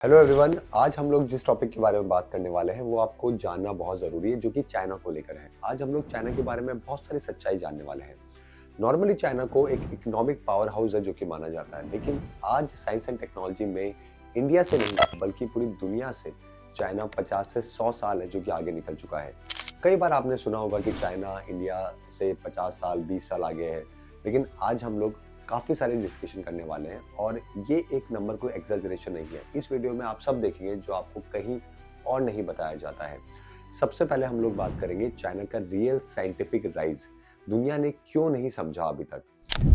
Hello everyone. आज हम लोग जिस टॉपिक के बारे में बात करने वाले हैं वो आपको जानना बहुत ज़रूरी है, जो कि चाइना को लेकर है। आज हम लोग चाइना के बारे में बहुत सारी सच्चाई जानने वाले हैं। नॉर्मली चाइना को एक इकोनॉमिक पावर हाउस है जो कि माना जाता है, लेकिन आज साइंस एंड टेक्नोलॉजी में इंडिया से नहीं बल्कि पूरी दुनिया से चाइना 50 से 100 साल है जो कि आगे निकल चुका है। कई बार आपने सुना होगा कि चाइना इंडिया से 50 साल 20 साल आगे है, लेकिन आज हम लोग काफ़ी सारे डिस्कशन करने वाले हैं और ये एक नंबर कोई एग्जैजरेशन नहीं है। इस वीडियो में आप सब देखेंगे जो आपको कहीं और नहीं बताया जाता है। सबसे पहले हम लोग बात करेंगे चाइना का रियल साइंटिफिक राइज। दुनिया ने क्यों नहीं समझा अभी तक।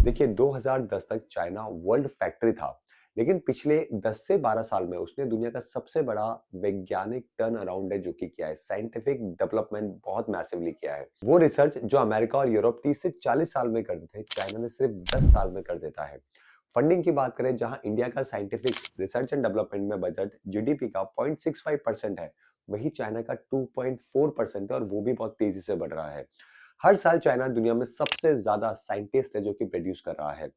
देखिए, 2010 तक चाइना वर्ल्ड फैक्ट्री था, लेकिन पिछले 10 से 12 साल में उसने दुनिया का सबसे बड़ा वैज्ञानिक टर्न अराउंड है जो कि किया है। साइंटिफिक डेवलपमेंट बहुत मैसिवली किया है। वो रिसर्च जो अमेरिका और यूरोप 30 से 40 साल में करते थे, चाइना ने सिर्फ 10 साल में कर देता है। फंडिंग की बात करें, जहां इंडिया का साइंटिफिक रिसर्च एंड डेवलपमेंट में बजट जीडीपी का 0.65% है, वही चाइना का 2.4% है और वो भी बहुत तेजी से बढ़ रहा है। हर साल चाइना दुनिया में सबसे ज्यादा साइंटिस्ट है जो कि प्रोड्यूस कर रहा है।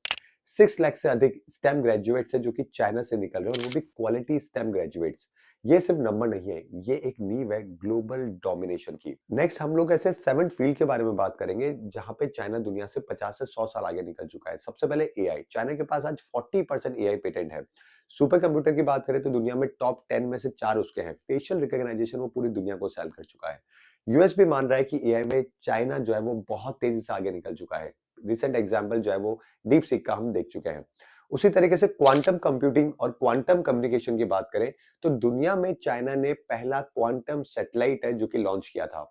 6 लाख से अधिक स्टेम ग्रेजुएट्स है जो कि चाइना से निकल रहे हैं, और वो भी क्वालिटी स्टेम ग्रेजुएट्स। ये सिर्फ नंबर नहीं है, ये एक नींव है ग्लोबल डोमिनेशन की। नेक्स्ट हम लोग ऐसे 7 फील्ड के बारे में बात करेंगे जहां पे चाइना दुनिया से 50 से 100 साल आगे निकल चुका है। सबसे पहले एआई। चाइना के पास आज 40% एआई पेटेंट है। सुपर कंप्यूटर की बात करें तो दुनिया में टॉप 10 में से 4 उसके हैं। फेशियल रिकॉग्नाइजेशन वो पूरी दुनिया को सेल कर चुका है। यूएस भी मान रहा है कि एआई में चाइना जो है वो बहुत तेजी से आगे निकल चुका है। रिसेंट एग्जांपल जो है वो डीप सीक का हम देख चुके हैं। उसी तरीके से क्वांटम कंप्यूटिंग और क्वांटम कम्युनिकेशन की बात करें तो दुनिया में चाइना ने पहला क्वांटम सैटेलाइट है जो कि लॉन्च किया था।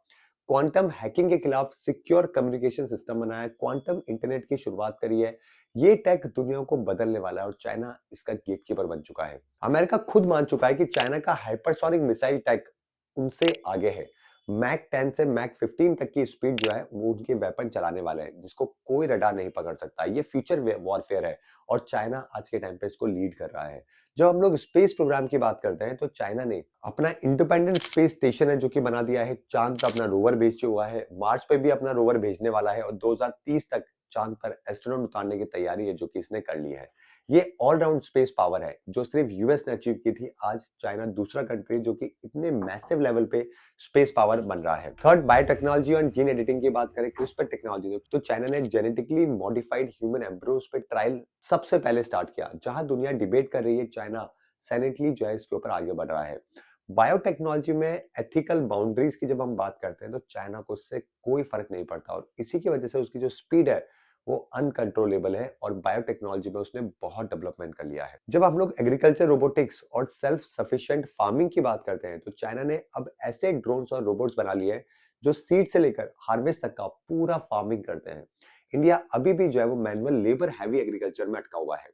क्वांटम हैकिंग के खिलाफ सिक्योर कम्युनिकेशन सिस्टम बनाया, क्वांटम इंटरनेट की शुरुआत करी है। ये टेक दुनिया को बदलने वाला है और चाइना इसका गेटकीपर बन चुका है। अमेरिका खुद मान चुका है कि चाइना का हाइपरसोनिक मिसाइल टेक उनसे आगे है। मैक 10 से मैक 15 तक की स्पीड जो है वो उनके वेपन चलाने वाले हैं, जिसको कोई रडार नहीं पकड़ सकता। ये फ्यूचर वॉरफेयर है और चाइना आज के टाइम पे इसको लीड कर रहा है। जब हम लोग स्पेस प्रोग्राम की बात करते हैं तो चाइना ने अपना इंडिपेंडेंट स्पेस स्टेशन है जो कि बना दिया है। चांद पे अपना रोवर भेज हुआ है, मार्स पे भी अपना रोवर भेजने वाला है और 2030 तक चांद पर एस्ट्रोनॉट उतारने की तैयारी है जो कि इसने कर ली है। ये ऑलराउंड स्पेस पावर है जो सिर्फ यूएस ने अचीव की थी। आज चाइना दूसरा कंट्री जो कि इतने मैसिव लेवल पे स्पेस पावर बन रहा है। थर्ड, बायोटेक्नोलॉजी और जीन एडिटिंग की बात करें, क्रिस्पर टेक्नोलॉजी, तो चाइना ने जेनेटिकली मॉडिफाइड ह्यूमन एम्ब्रियोस पे ट्रायल सबसे पहले स्टार्ट किया। जहां दुनिया डिबेट कर रही है, चाइना साइलेंटली जो है इसके ऊपर आगे बढ़ रहा है। बायोटेक्नोलॉजी में एथिकल बाउंड्रीज की जब हम बात करते हैं तो चाइना को इससे कोई फर्क नहीं पड़ता और इसी की वजह से उसकी जो स्पीड है वो अनकंट्रोलेबल है और बायोटेक्नोलॉजी में उसने बहुत डेवलपमेंट कर लिया है। जब हम लोग एग्रीकल्चर, रोबोटिक्स और सेल्फ सफिशिएंट फार्मिंग की बात करते हैं तो चाइना ने अब ऐसे ड्रोन्स और रोबोट्स बना लिए हैं जो सीड से लेकर हार्वेस्ट तक का पूरा फार्मिंग करते हैं। इंडिया अभी भी जो है वो मैनुअल लेबर हैवी एग्रीकल्चर में अटका हुआ है।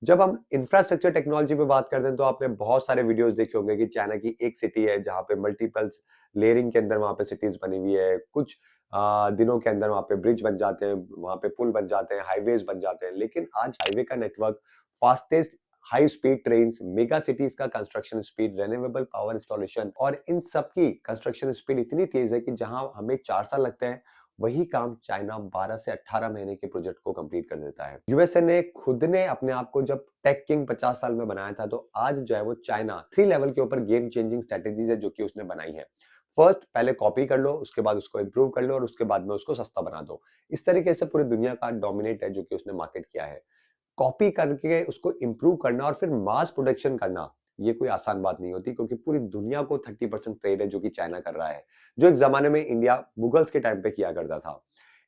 जब हम इंफ्रास्ट्रक्चर टेक्नोलॉजी पे बात करते हैं तो आपने बहुत सारे वीडियोस देखे होंगे कि चाइना की एक सिटी है जहां पे मल्टीपल्स लेयरिंग के अंदर वहां पे सिटीज बनी हुई है। कुछ दिनों के अंदर वहां पे ब्रिज बन जाते हैं, वहां पे पुल बन जाते हैं, हाईवेज बन जाते हैं। लेकिन आज हाईवे का network, fastest high speed train, mega cities का construction speed, renewable power installation और इन सब की कंस्ट्रक्शन स्पीड इतनी तेज है कि जहां हमें 4 साल लगते हैं वही काम चाइना 12 से 18 महीने के प्रोजेक्ट को कंप्लीट कर देता है। यूएसए ने खुद ने अपने आप को जब टेक किंग 50 साल में बनाया था, तो आज जो है वो चाइना 3 लेवल के ऊपर गेम चेंजिंग स्ट्रेटेजीज है जो कि उसने बनाई है। फर्स्ट, पहले कॉपी कर लो, उसके बाद उसको इंप्रूव कर लो और उसके बाद में उसको सस्ता बना दो। इस तरीके से पूरी दुनिया का डोमिनेट है जो कि उसने मार्केट किया है। कॉपी करके उसको इंप्रूव करना और फिर मास प्रोडक्शन करना, ये कोई आसान बात नहीं होती, क्योंकि पूरी दुनिया को 30% ट्रेड है जो कि चाइना कर रहा है, जो एक जमाने में इंडिया मुगल्स के टाइम पे किया करता था।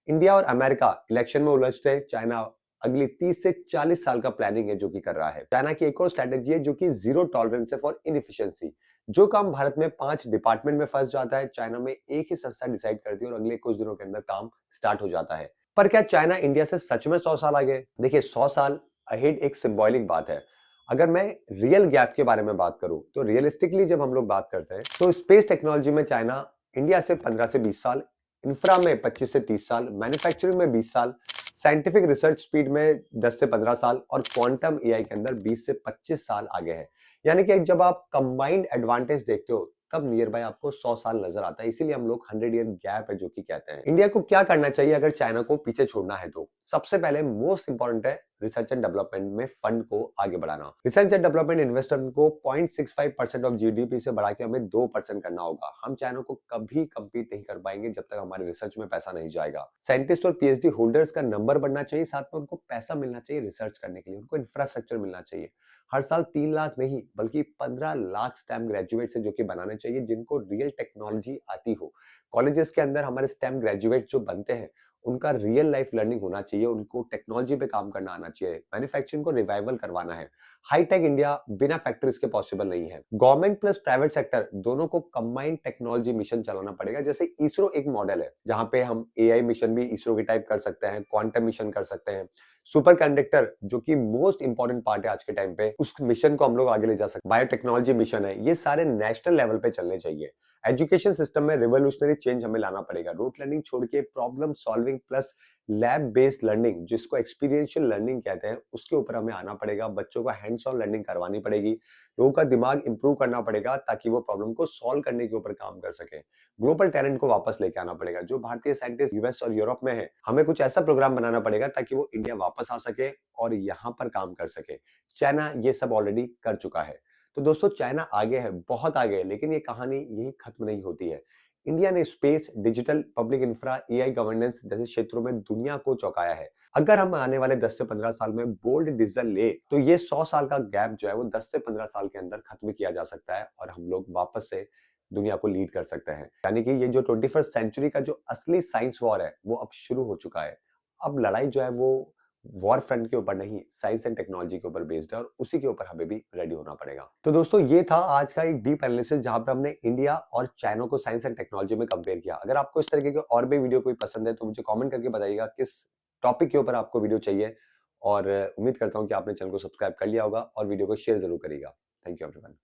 इंडिया और अमेरिका इलेक्शन में उलझते हैं, चाइना अगली 30 से 40 साल का प्लानिंग है जो कि कर रहा है। चाइना की एक और स्ट्रेटेजी है जो कि जीरो टॉलरेंस है फॉर इनएफिशिएंसी। जो काम भारत में 5 डिपार्टमेंट में फंस जाता है, चाइना में एक ही संस्था डिसाइड करती है और अगले कुछ दिनों के अंदर काम स्टार्ट हो जाता है। पर क्या चाइना इंडिया से सच में 100 साल आगे? देखिए, 100 साल अहेड एक सिंबॉलिक बात है। अगर मैं रियल गैप के बारे में बात करूं तो रियलिस्टिकली जब हम लोग बात करते हैं तो स्पेस टेक्नोलॉजी में चाइना इंडिया से 15 से 20 साल, इंफ्रा में 25 से 30 साल, मैन्युफैक्चरिंग में 20 साल, साइंटिफिक रिसर्च स्पीड में 10 से 15 साल और क्वांटम एआई के अंदर 20 से 25 साल आगे है। यानी कि जब आप कंबाइंड एडवांटेज देखते हो तब नियर बाय आपको 100 साल नजर आता है। इसीलिए हम लोग 100 ईयर गैप है जो कि कहते हैं। इंडिया को क्या करना चाहिए अगर चाइना को पीछे छोड़ना है तो? सबसे पहले मोस्ट इंपॉर्टेंट है रिसर्च एंड डेवलपमेंट में फंड को आगे बढ़ाना। रिसर्च एंड डेवलपमेंट इन्वेस्टमेंट को 0.65% ऑफ जीडीपी से बढ़ा के हमें 2% करना होगा। हम चाइना को कभी कम्पीट नहीं कर पाएंगे जब तक हमारे रिसर्च में पैसा नहीं जाएगा। साइंटिस्ट और पीएचडी होल्डर्स का नंबर बढ़ना चाहिए, साथ में उनको पैसा मिलना चाहिए रिसर्च करने के लिए, उनको इंफ्रास्ट्रक्चर मिलना चाहिए। हर साल 3 लाख नहीं बल्कि 15 लाख स्टेम ग्रेजुएट्स है जो कि बनाने चाहिए, जिनको रियल टेक्नोलॉजी आती हो। कॉलेजेस के अंदर हमारे स्टेम ग्रेजुएट जो बनते हैं उनका रियल लाइफ लर्निंग होना चाहिए, उनको टेक्नोलॉजी पे काम करना आना चाहिए, मैन्युफैक्चरिंग को रिवाइवल करवाना है। हाईटेक इंडिया बिना फैक्ट्रीज के पॉसिबल नहीं है। गवर्नमेंट प्लस प्राइवेट सेक्टर दोनों को कंबाइंड टेक्नोलॉजी मिशन चलाना पड़ेगा। जैसे इसरो एक मॉडल है जहां पे हम एआई मिशन भी इसरो की टाइप कर सकते हैं, क्वांटम मिशन कर सकते हैं, सुपर कंडक्टर जो कि मोस्ट इंपॉर्टेंट पार्ट है आज के टाइम पे, उस मिशन को हम लोग आगे ले जा सकते हैं। बायोटेक्नोलॉजी मिशन है, ये सारे नेशनल लेवल पे चलने चाहिए। एजुकेशन सिस्टम में रिवोल्यूशनरी चेंज हमें लाना पड़ेगा। रूट लर्निंग छोड़ के problem solving plus lab based learning, जिसको एक्सपीरियंशियल लर्निंग कहते हैं, उसके ऊपर हमें आना पड़ेगा। बच्चों को हैंड्स ऑन लर्निंग करवानी पड़ेगी, लोगों का दिमाग इंप्रूव करना पड़ेगा ताकि वो प्रॉब्लम को सॉल्व करने के ऊपर काम कर सके। ग्लोबल टैलेंट को वापस लेके आना पड़ेगा। जो भारतीय साइंटिस्ट यूएस और यूरोप में है, हमें कुछ ऐसा प्रोग्राम बनाना पड़ेगा ताकि वो इंडिया वापस आ सके और यहाँ पर काम कर सके। चाइना ये सब ऑलरेडी कर चुका है। तो दोस्तों चाइना आगे है, बहुत आगे है, लेकिन ये कहानी यही खत्म नहीं होती है। इंडिया ने space, digital, public infra, AI governance जैसे क्षेत्रों में दुनिया को चौंकाया है। अगर हम आने वाले 10 से 15 साल में बोल्ड डिसीजन ले तो ये 100 साल का गैप जो है वो 10 से 15 साल के अंदर खत्म किया जा सकता है और हम लोग वापस से दुनिया को लीड कर सकते हैं। यानी कि ये जो 21st सेंचुरी का जो असली साइंस वॉर है वो अब शुरू हो चुका है। अब लड़ाई जो है वो वॉर फ्रंट के ऊपर नहीं, साइंस एंड टेक्नोलॉजी के ऊपर बेस्ड है और उसी के ऊपर हमें भी रेडी होना पड़ेगा। तो दोस्तों ये था आज का एक डीप एनालिसिस जहां पे हमने इंडिया और चाइना को साइंस एंड टेक्नोलॉजी में कंपेयर किया। अगर आपको इस तरीके के और भी वीडियो कोई पसंद है तो मुझे कमेंट करके बताइएगा किस टॉपिक के ऊपर आपको वीडियो चाहिए, और उम्मीद करता हूं कि आपने चैनल को सब्सक्राइब कर लिया होगा और वीडियो को शेयर जरूर करिएगा। Thank you everyone.